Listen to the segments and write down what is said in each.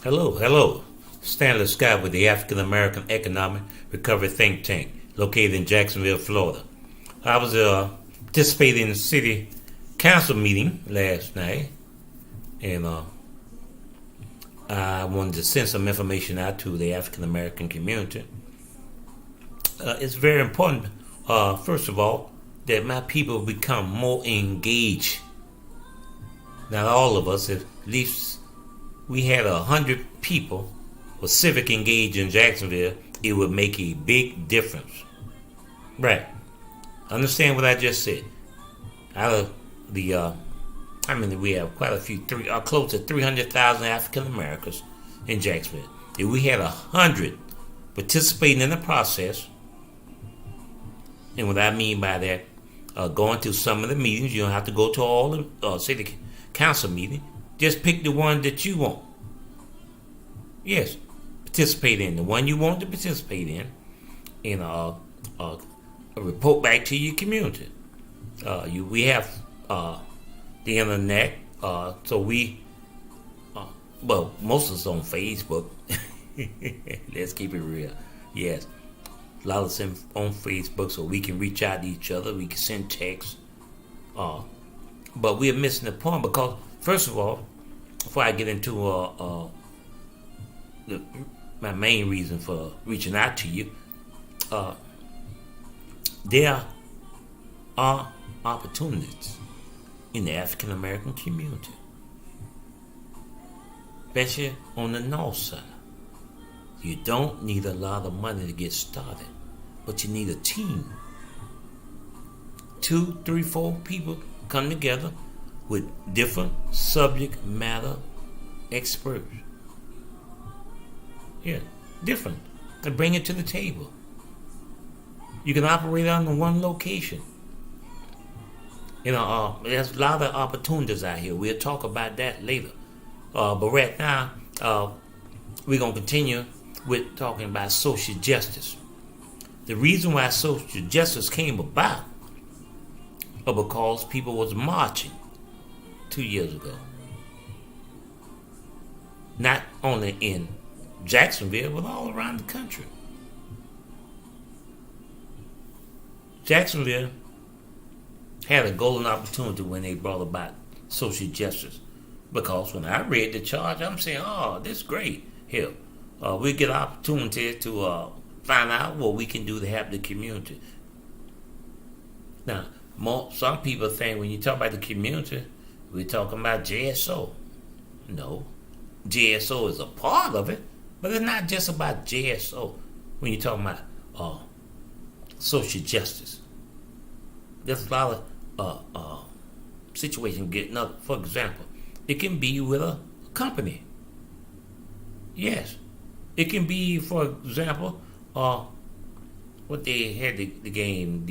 Hello. Stanley Scott with the African American Economic Recovery Think Tank, located in Jacksonville, Florida. I was participating in the city council meeting last night, and I wanted to send some information out to the African American community. It's very important, first of all, that my people become more engaged. Not all of us, at least we had 100 people with civic engaged in Jacksonville, it would make a big difference. Right. Understand what I just said. Out of the, we have quite a few, close to 300,000 African Americans in Jacksonville. If we had 100 participating in the process, and what I mean by that, going to some of the meetings, you don't have to go to all the city council meetings. Just pick the one that you want. Yes, participate in the one you want to participate in, and report back to your community. We have the internet, so most of us on Facebook. Let's keep it real. Yes, a lot of us on Facebook, so we can reach out to each other. We can send texts. But we're missing the point because, first of all, before I get into my main reason for reaching out to you, there are opportunities in the African American community, especially on the north side. You don't need a lot of money to get started, but you need a team. 2, 3, 4 people come together with different subject matter experts. Yeah, different. And bring it to the table. You can operate on one location. There's a lot of opportunities out here. We'll talk about that later. But right now, we're going to continue with talking about social justice. The reason why social justice came about because people was marching 2 years ago. Not only in Jacksonville, but all around the country. Jacksonville had a golden opportunity when they brought about social justice. Because when I read the charge, I'm saying, this is great. Here, we get an opportunity to find out what we can do to help the community. Now, some people think when you talk about the community, we're talking about JSO. No, JSO is a part of it, but it's not just about JSO. When you're talking about social justice, there's a lot of situations getting up. For example, it can be with a company. Yes, it can be, for example, what they had the game,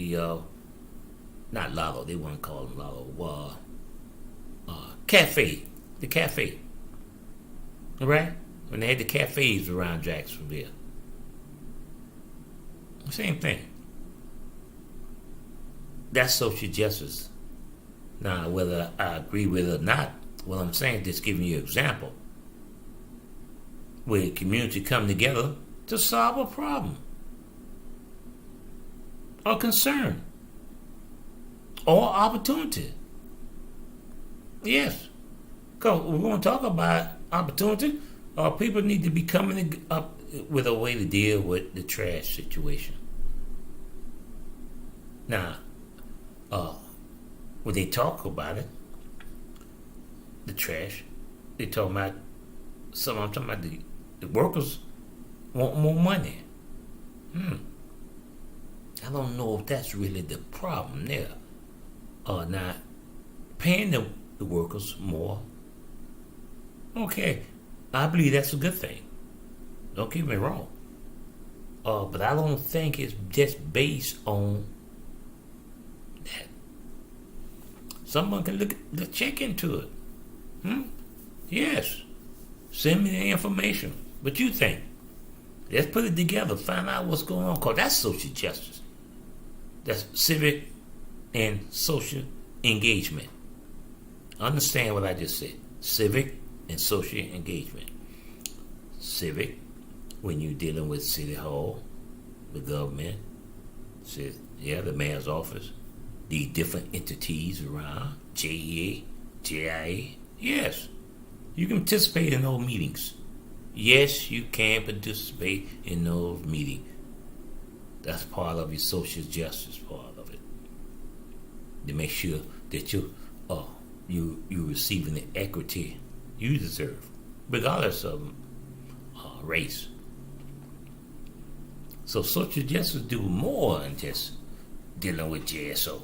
not lotto, they wouldn't call it lotto, cafe, the cafe, right? When they had the cafes around Jacksonville. Same thing. That's social justice. Now, whether I agree with it or not, what I'm saying, just giving you an example. Where community come together to solve a problem. Or concern. Or opportunity. Yes. Because we're going to talk about opportunity. People need to be coming up with a way to deal with the trash situation. Now, when they talk about it, the trash, they talk about I'm talking about the workers want more money. I don't know if that's really the problem there. Now, paying the workers more, okay, I believe that's a good thing. Don't get me wrong. But I don't think it's just based on that. Someone can check into it. Yes. Send me the information. What you think? Let's put it together. Find out what's going on. Because that's social justice. That's civic and social engagement. Understand what I just said. Civic and social engagement. civic, when you're dealing with City Hall, the government, the mayor's office, the different entities around, JEA, JIA. Yes, you can participate in those meetings. Yes, you can participate in those meetings. That's part of your social justice part of it. To make sure that you're receiving the equity you deserve, regardless of race. So social justice do more than just dealing with JSO.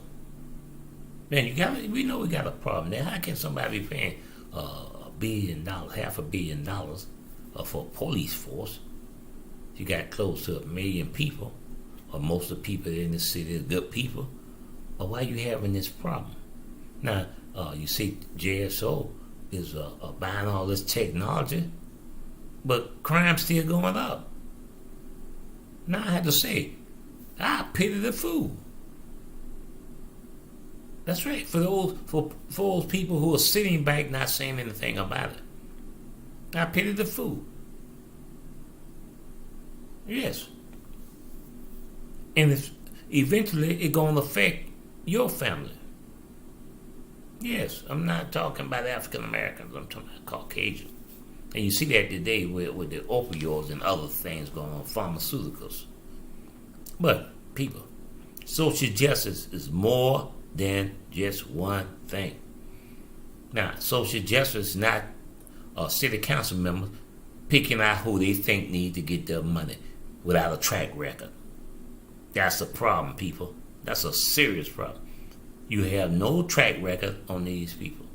Man, we know we got a problem there. How can somebody be paying $1 billion, $500 million for a police force? You got close to 1 million people, or most of the people in the city are good people. But why are you having this problem? Now, you see JSO is buying all this technology, but crime's still going up. Now I have to say, I pity the fool. That's right. For those people who are sitting back not saying anything about it, I pity the fool. Yes. And eventually it's going to affect your family. Yes, I'm not talking about African Americans. I'm talking about Caucasians. And you see that today with the opioids and other things going on, pharmaceuticals. But, people, social justice is more than just one thing. Now, social justice is not city council members picking out who they think need to get their money without a track record. That's a problem, people. That's a serious problem. You have no track record on these people.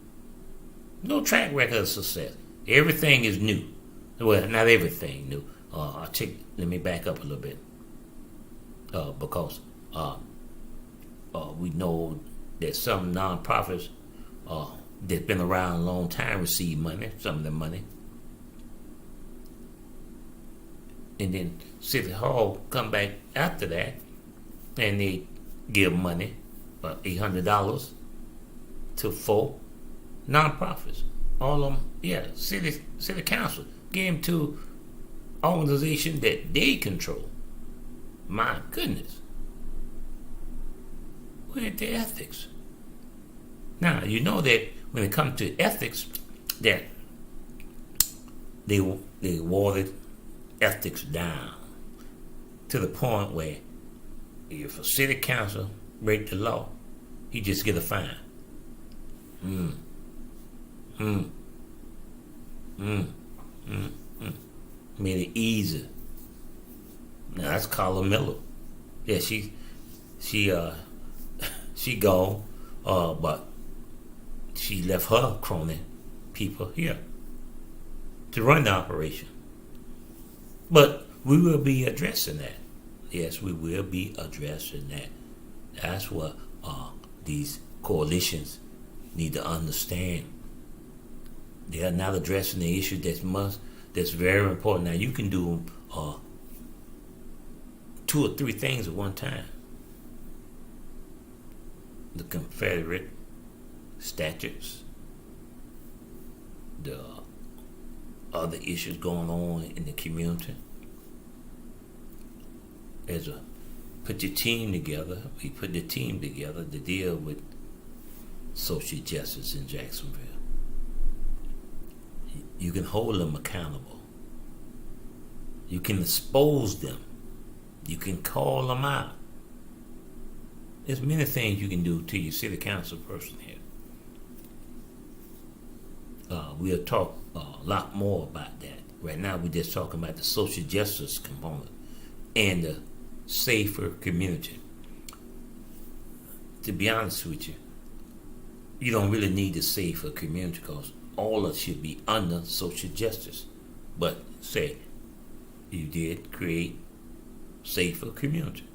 No track record of success. Everything is new. Well, not everything new. Let me back up a little bit. Because we know that some nonprofits that's been around a long time receive money, some of the money. And then City Hall come back after that and they give money, $800 to 4 nonprofits. All of them, city council give them to organizations that they control. My goodness. Where are the ethics? Now, you know that when it comes to ethics, that they watered ethics down to the point where if a city council break the law, he just get a fine. Made it easy. Now that's Carla Miller. Yeah, she gone, but she left her crony people here to run the operation. But we will be addressing that. Yes, we will be addressing that. That's what these coalitions need to understand. They are not addressing the issue that's very important. Now you can do 2 or 3 things at one time. The Confederate statutes, the other issues going on in the community. Put your team together. We put the team together to deal with social justice in Jacksonville. You can hold them accountable. You can expose them. You can call them out. There's many things you can do to your city council person here. We'll talk a lot more about that. Right now we're just talking about the social justice component and the safer community. To be honest with you, you don't really need a safer community because all of us should be under social justice. But say you did create safer community,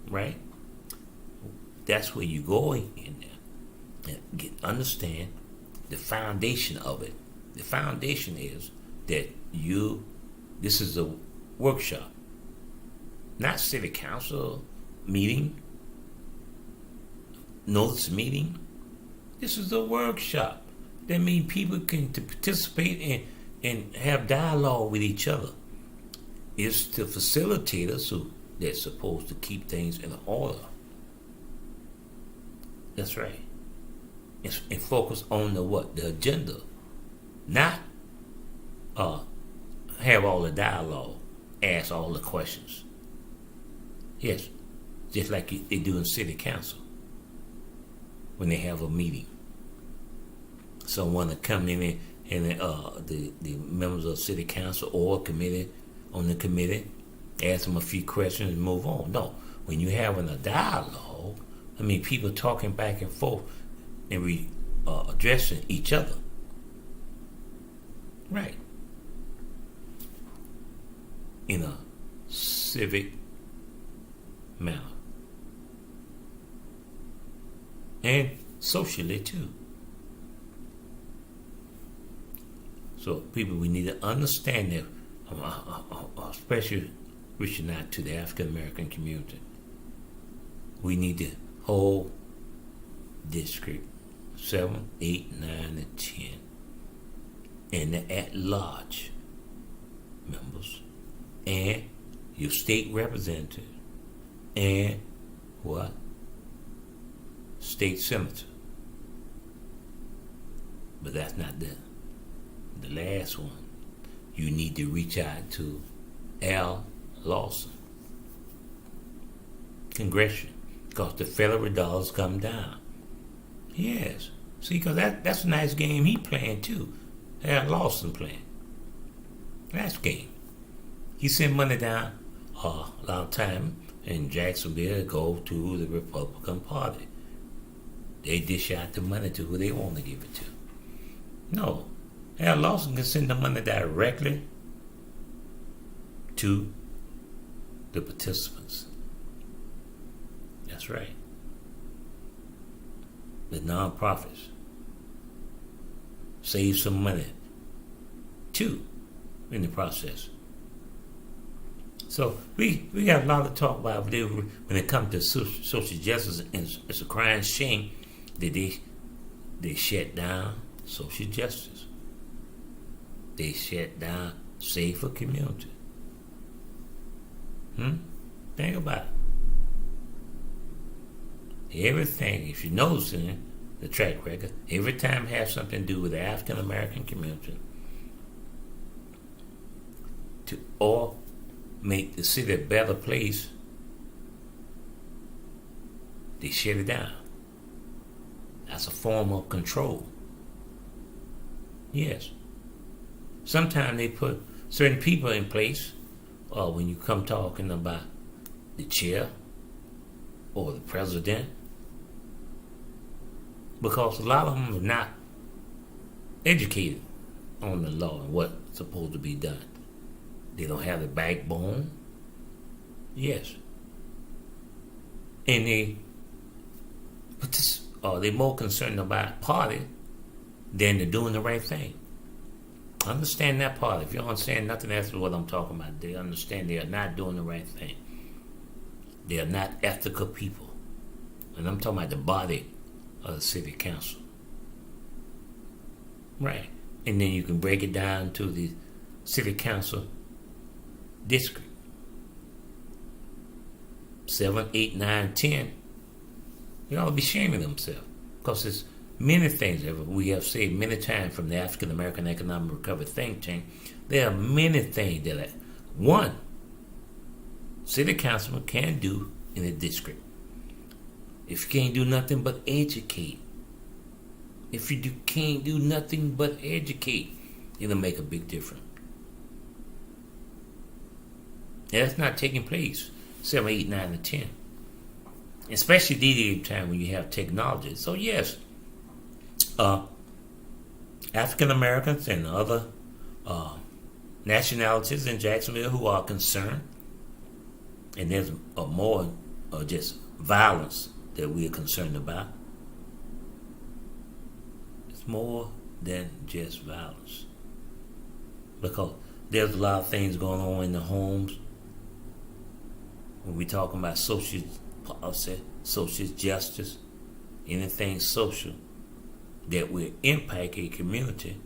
right? That's where you go in there and understand the foundation of it. The foundation is that this is a workshop, not city council meeting, notice meeting. This is a workshop. That means people can participate and have dialogue with each other. It's the facilitators that's supposed to keep things in order. That's right. And focus on the what? The agenda. Not have all the dialogue, ask all the questions. Yes, just like they do in city council when they have a meeting. Someone to come in and the members of city council or committee on the committee ask them a few questions and move on. No, when you're having a dialogue, people talking back and forth and addressing each other. Right. In a civic manner. And socially too. So people, we need to understand that, especially reaching out to the African American community. We need to hold District 7, 8, 9, and 10 and the at-large members and your state representative and what? State senator. But that's not the last one. You need to reach out to Al Lawson, Congression, because the federal dollars come down. Yes. See, because that's a nice game he playing too. Al Lawson playing. Nice game. He sent money down a long time in Jacksonville go to the Republican Party. They dish out the money to who they want to give it to. No. Al Lawson can send the money directly to the participants. That's right. The nonprofits. Save some money too in the process. So we got a lot to talk about when it comes to social justice, and it's a crying shame that they shut down social justice. They shut down safer community. Think about it. Everything, if you notice in the track record, every time it has something to do with the African American community, or make the city a better place, they shut it down. That's a form of control. Yes. Sometimes they put certain people in place, when you come talking about the chair or the president, because a lot of them are not educated on the law and what's supposed to be done. They don't have the backbone. Yes. And they're more concerned about party than they're doing the right thing. Understand that part. If you don't understand nothing else what I'm talking about, they understand they are not doing the right thing. They are not ethical people. And I'm talking about the body of the city council. Right. And then you can break it down to the city council district. 7, 8, 9, 10. They ought to be shaming themselves. Because there's many things that we have said many times from the African American Economic Recovery think tank. There are many things that one city councilman can do in a district. If you can't do nothing but educate, can't do nothing but educate, it'll make a big difference. And that's not taking place 7, 8, 9, and 10. Especially these time when you have technology. So yes, African Americans and other nationalities in Jacksonville who are concerned, and there's more just violence that we are concerned about. It's more than just violence, because there's a lot of things going on in the homes. When we talking about social policy, social justice, anything social that will impact a community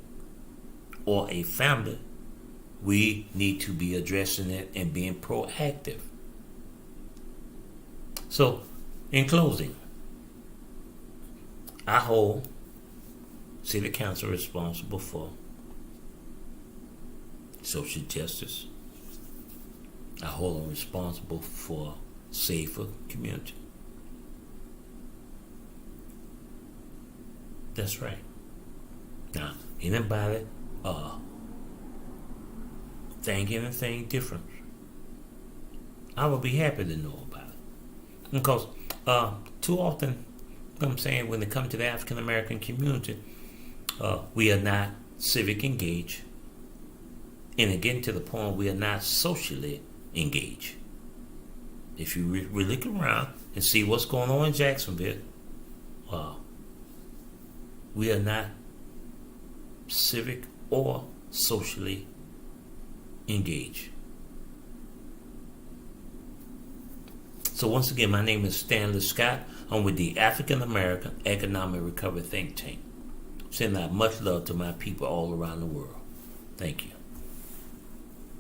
or a family, we need to be addressing it and being proactive. So, in closing, I hold City Council responsible for social justice. I hold them responsible for safer community. That's right. Now, anybody think anything different, I would be happy to know about it. Because too often, I'm saying, when it comes to the African American community, we are not civic engaged. And again, to the point, we are not socially engaged. If you really look around and see what's going on in Jacksonville, we are not civic or socially engaged. So once again, my name is Stanley Scott. I'm with the African American Economic Recovery Think Tank. Sending out much love to my people all around the world. Thank you.